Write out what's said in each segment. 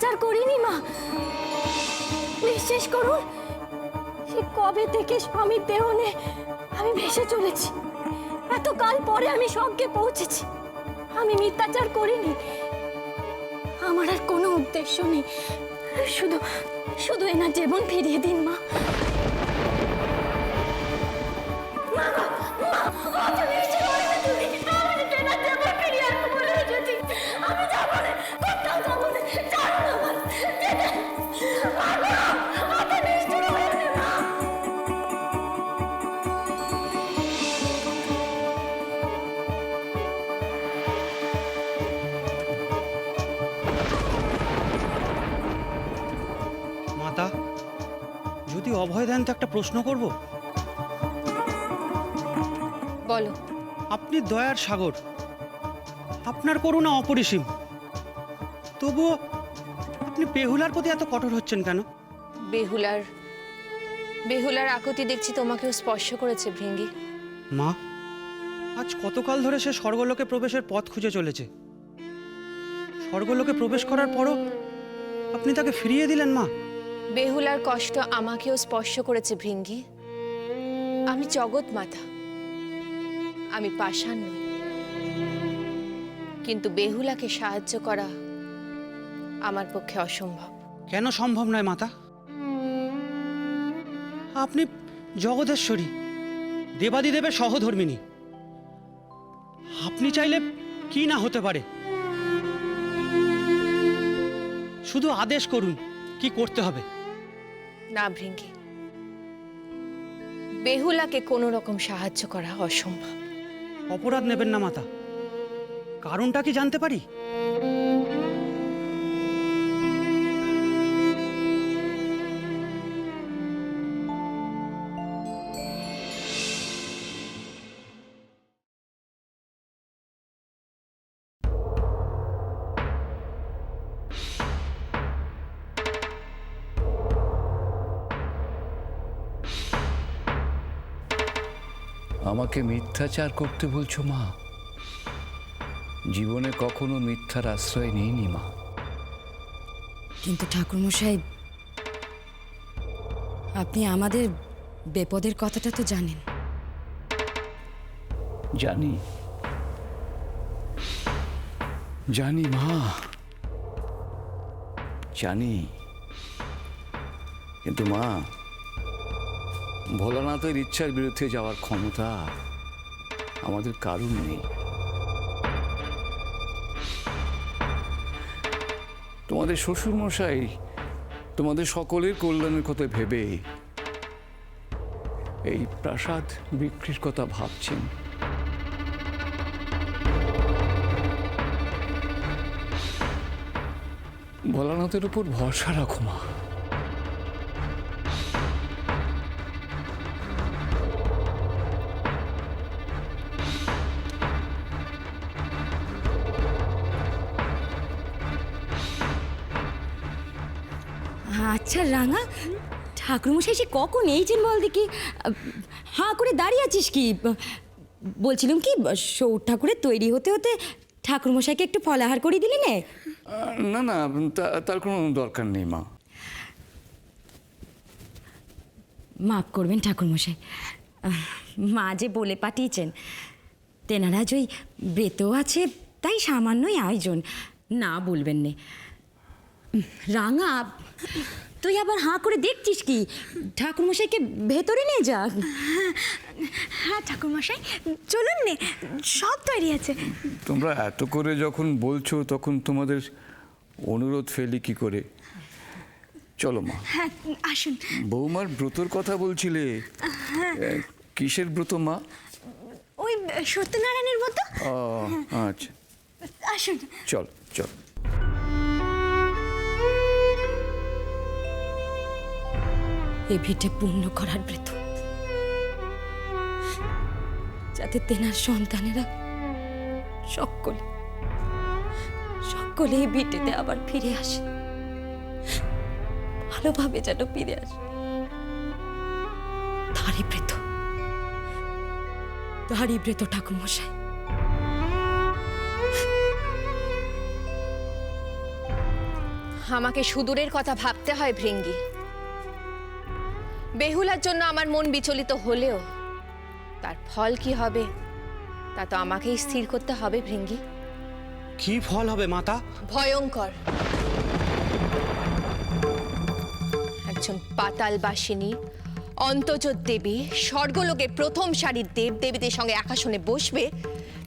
অত্যাচার করিনি মা। বিশ্বাস করুন, সে কবে থেকে স্বামীর দেহ নিয়ে আমি ভেসে চলেছি। এতকাল পরে আমি স্বর্গে পৌঁছেছি। আমি মিথ্যাচার করিনি। আমার আর কোনো উদ্দেশ্য নেই। শুধু শুধু এনার জীবন ফিরিয়ে দিন মা। মাতা, যদি অভয় দেন তো একটা প্রশ্ন করব। বলো। আপনি দয়ার সাগর, আপনার করুণা অপরিসীম, তবুও আপনি বেহুলার প্রতি এত কঠোর হচ্ছেন কেন? বেহুলার আকুতি দেখছি তোমাকেও স্পর্শ করেছে ভৃঙ্গি। মা, আজ কতকাল ধরে সে স্বর্গলোকে প্রবেশের পথ খুঁজে চলেছে। স্বর্গলোকে প্রবেশ করার পরও আপনি তাকে ফিরিয়ে দিলেন মা। বেহুলার কষ্ট আমাকেও স্পর্শ করেছে ভৃঙ্গি। আমি জগৎ মাতা, আমি পাষাণ নই, কিন্তু বেহুলাকে সাহায্য করা আমার পক্ষে অসম্ভব। কেন সম্ভব নয় মাতা? আপনি জগদেশ্বরী, দেবাদিদেবের সহধর্মিনী। আপনি চাইলে কি না হতে পারে। শুধু আদেশ করুন কি করতে হবে। না ভৃঙ্গি, বেহুলাকে কোনো রকম সাহায্য করা অসম্ভব। অপরাধ নেবেন না মাতা, কারণটা কি জানতে পারি? আমাকে মিথ্যাচার করতে বলছো মা? জীবনে কখনো মিথ্যার আশ্রয় নেইনি মা। কিন্তু ঠাকুরমশাই, আপনি আমাদের বিপদের কথাটা তো জানেন। জানি জানি মা, জানি, কিন্তু মা, ভোলানাথের ইচ্ছার বিরুদ্ধে যাওয়ার ক্ষমতা আমাদের কারণ নেই। তোমাদের শ্বশুরমশাই তোমাদের সকলের কল্যাণের কথা ভেবে এই প্রাসাদ বিক্রির কথা ভাবছেন। ভোলানাথের উপর ভরসা রাখো মা। আচ্ছা রাঙা, ঠাকুরমশাই সে কখন এইছেন বল দেখি? হাঁ করে দাঁড়িয়ে আছিস কি? বলছিলাম কি, সৌর ঠাকুরের তৈরি হতে হতে ঠাকুরমশাইকে একটু ফলাহার করে দিলি নে? না না, তার কোনো দরকার নেই মা। মাফ করবেন ঠাকুরমশাই, মা যে বলে পাঠিয়েছেন তেনারা যে ব্রেত আছে, তাই সামান্যই আয়োজন, না বলবেন নে। রাঙা, তুই আবার হাঁ করে দেখছিস কি? ঠাকুরমশাইকে ভেতরে নিয়ে যা। হ্যাঁ ঠাকুরমশাই, চলুন নে, সব তৈরি আছে। তোমরা এত করে যখন বলছো তখন তোমাদের অনুরোধ ফেলি কি করে? চলো মা। হ্যাঁ আসুন। বৌমার ব্রতর কথা বলছিলে, কিসের ব্রত মা? ওই সত্যনারায়ণের মতো। ও আচ্ছা, আসুন। চল চল। এ ভিটে পূর্ণ করার ব্রত, যাতে তেনার সন্তানেরা সকলে সকলে এই ভিটেতে আবার ফিরে আসে, ভালোভাবে যেন ফিরে আসে। তারই ব্রত ঠাকুরমশাই। আমাকে সুদূরের কথা ভাবতে হয় ভৃঙ্গি। বেহুলার জন্য আমার মন বিচলিত হলেও তার ফল কি হবে তা তো আমাকেই স্থির করতে হবে ভৃঙ্গি। কি ফল হবে মাতা? ভয়ঙ্কর। একজন পাতালবাসিনী অন্তর্জ দেবী স্বর্গলোকের প্রথম সারির দেব দেবীদের সঙ্গে একাসনে বসবে,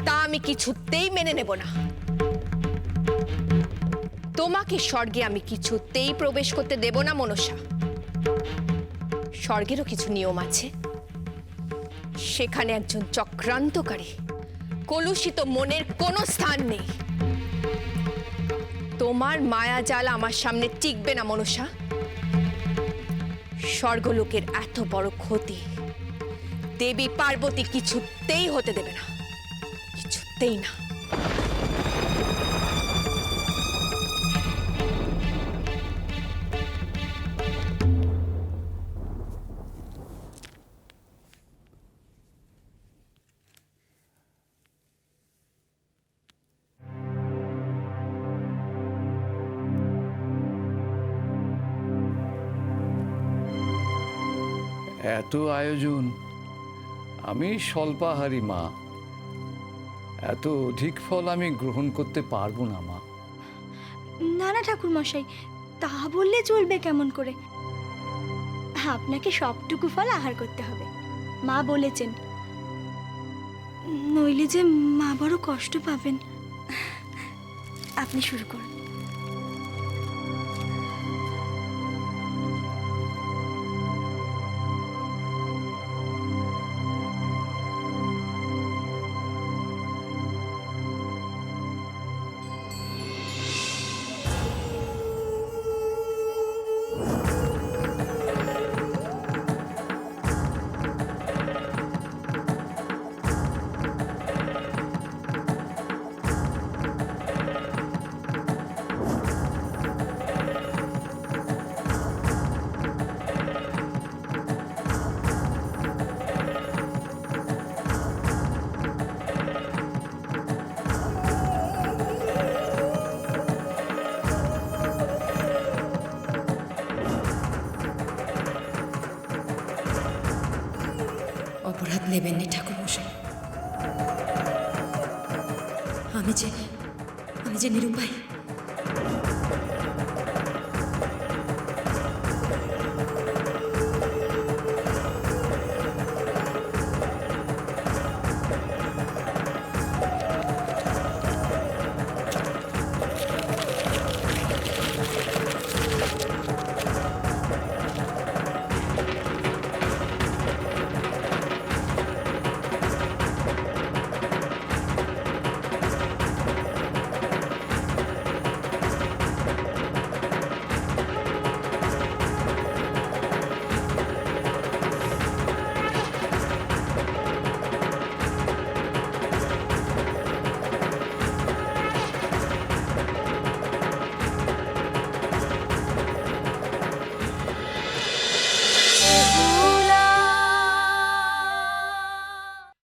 তা আমি কিছুতেই মেনে নেব না। তোমাকে স্বর্গে আমি কিছুতেই প্রবেশ করতে দেব না মনসা। স্বর্গেরও কিছু নিয়ম আছে। সেখানে একজন চক্রান্তকারী কলুষিত মনের কোনো স্থান নেই। তোমার মায়াজাল আমার সামনে টিকবে না মনসা। স্বর্গলোকের এত বড় ক্ষতি দেবী পার্বতী কিছুতেই হতে দেবে না, কিছুতেই না। এত আয়োজন, আমি স্বল্পাহারী মা, এত অধিক ফল আমি গ্রহণ করতে পারবো না মা। না না ঠাকুর মশাই, তা বললে চলবে কেমন করে? আপনাকে সবটুকু ফল আহার করতে হবে, মা বলেছেন, নইলে যে মা বড় কষ্ট পাবেন। আপনি শুরু করুন। অপরাধ নেবেন নি ঠাকুর মশাই। আমি যে নিরুপায়।